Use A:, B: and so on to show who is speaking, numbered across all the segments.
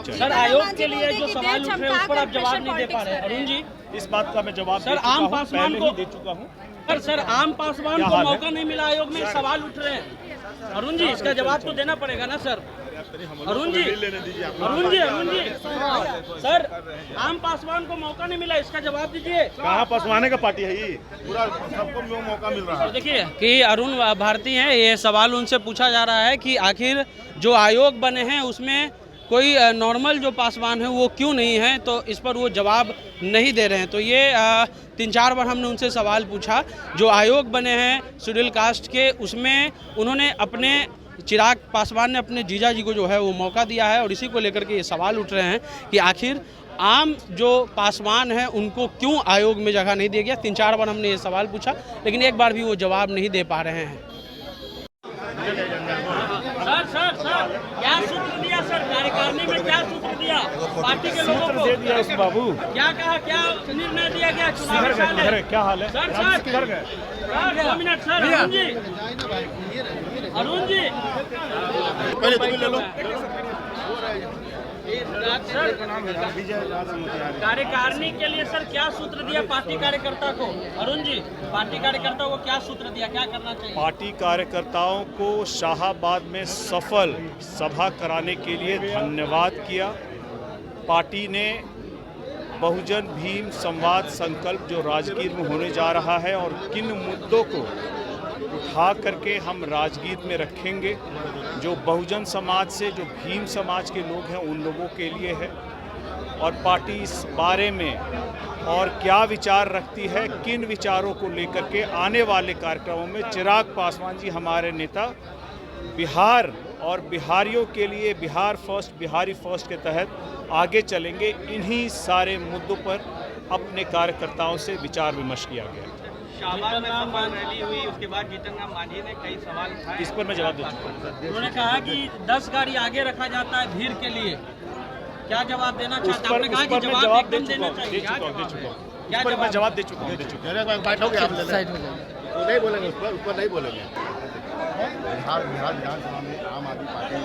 A: चाहिए।
B: सर आयोग के लिए जो सवाल उठ रहे हैं उस पर आप जवाब नहीं दे पा रहे अरुण जी।
A: इस बात का मैं जवाब
B: सर आम पासवान को
A: दे चुका हूँ।
B: सर आम पासवान को मौका नहीं मिला, आयोग में सवाल उठ रहे हैं अरुण जी, इसका जवाब तो देना पड़ेगा ना सर। अरुण जी सर आम पासवान को मौका नहीं मिला, इसका जवाब दीजिए।
A: कहाँ पासवाने का पार्टी है ये, पूरा सबको मौका मिल रहा है।
B: देखिए कि अरुण भारती हैं, ये सवाल उनसे पूछा जा रहा है कि आखिर जो आयोग बने हैं उसमें कोई नॉर्मल जो पासवान है वो क्यों नहीं है, तो इस पर वो जवाब नहीं दे रहे हैं। तो ये 3-4 बार हमने उनसे सवाल पूछा। जो आयोग बने हैं शेड्यूल कास्ट के, उसमें उन्होंने अपने चिराग पासवान ने अपने जीजा जी को जो है वो मौका दिया है, और इसी को लेकर के ये सवाल उठ रहे हैं कि आखिर आम जो पासवान है उनको क्यों आयोग में जगह नहीं दिया गया। 3-4 बार हमने ये सवाल पूछा, लेकिन एक बार भी वो जवाब नहीं दे पा रहे हैं। सर क्या सूत्र दिया सर कार्यकारिणी में, क्या सूत्र दिया पार्टी के लोगों को?
A: दे दिया उस बाबू,
B: क्या कहा, क्या निर्णय दिया गया?
A: क्या हाल है
B: सर
A: किधर गए?
B: 2 मिनट सर। अरुण जी
A: पहले तुम ले लो।
B: कार्यकारिणी के लिए सर क्या सूत्र दिया पार्टी कार्यकर्ता को? अरुण जी पार्टी कार्यकर्ताओं को क्या सूत्र दिया, क्या करना चाहिए?
A: पार्टी कार्यकर्ताओं को शाहाबाद में सफल सभा कराने के लिए धन्यवाद किया। पार्टी ने बहुजन भीम संवाद संकल्प जो राजगीर में होने जा रहा है, और किन मुद्दों को उठा करके हम राजगीर में रखेंगे, जो बहुजन समाज से जो भीम समाज के लोग हैं उन लोगों के लिए है, और पार्टी इस बारे में और क्या विचार रखती है, किन विचारों को लेकर के आने वाले कार्यक्रमों में चिराग पासवान जी हमारे नेता बिहार और बिहारियों के लिए बिहार फर्स्ट बिहारी फर्स्ट के तहत आगे चलेंगे। इन्हीं सारे मुद्दों पर अपने कार्यकर्ताओं से विचार विमर्श किया गया।
B: शाहबाद में सभा रैली हुई, उसके बाद जीतन राम मांझी ने कई सवाल उठाए।
A: इस पर मैं जवाब दे चुका हूँ।
B: उन्होंने कहा कि 10 गाड़ी आगे रखा जाता है भीड़ के लिए, क्या जवाब देना चाहते हैं? आपने कहा कि जवाब
A: दे
B: एकदम देना
A: चुका
B: चाहिए।
A: हूँ। इस पर मैं जवाब दे चुका हूँ।
C: बैठोगे आप नहीं बोलेंगे, उस पर नहीं बोलेंगे। बिहार विधानसभा में आम आदमी पार्टी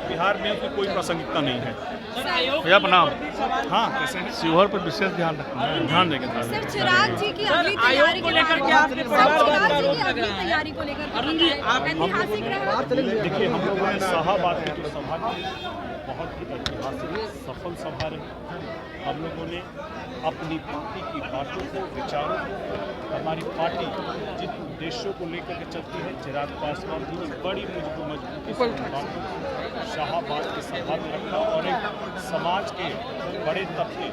A: बिहार में उसकी कोई प्रासंगिकता नहीं है।
B: सर आयोग
A: भैया प्रणाम। हाँ कैसे हैं? शिवहर पर विशेष ध्यान रखना है, ध्यान देंगे।
D: सर चिराग जी की अगली
B: आयोग
D: तैयारी
B: को
D: के
B: लेकर
D: बारे
B: के
D: में,
B: आपके
D: सर
B: परिवार
D: चिराग
B: का
D: जी
B: आरोप
D: की
B: लग
D: अगली
B: रहा है।
D: तैयारी को लेकर
B: अरुण जी आप
D: ऐतिहासिक रहा।
A: देखिए हम लोगों ने शाहाबाद की जो सभा की बहुत ही ऐतिहासिक सफल सभा रही। हम लोगों ने अपनी पार्टी की बातों को, विचारों को, हमारी पार्टी जिन उद्देश्यों को लेकर के चलती है, चिराग पासवान जी ने बड़ी मजबूती से बातों को शाहाबाद की सभा में रखा, और एक समाज के बड़े तबके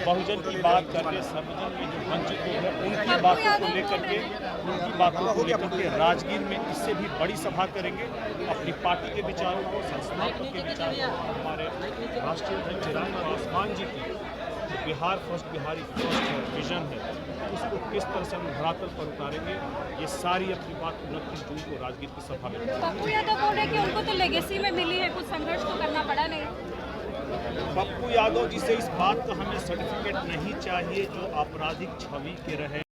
A: बहुजन की बात करके सर्वजन में जो वंचित लोग हैं उनकी बातों को लेकर के राजगीर में इससे भी बड़ी सभा करेंगे। अपनी पार्टी के विचारों को, संस्थापकों के विचारों को, हमारे राष्ट्रीय अध्यक्ष चिराग पासवान जी की Bihar first Bihari first vision है, उसको किस तरह से हम धरातल पर उतारेंगे, ये सारी अपनी बात 29 जून को राजगीर की सभा में।
D: पप्पू यादव बोल रहे कि उनको तो लेगेसी में मिली है, कुछ संघर्ष तो करना पड़ा नहीं।
A: पप्पू यादव जी से इस बात का हमें सर्टिफिकेट नहीं चाहिए जो आपराधिक छवि के रहे।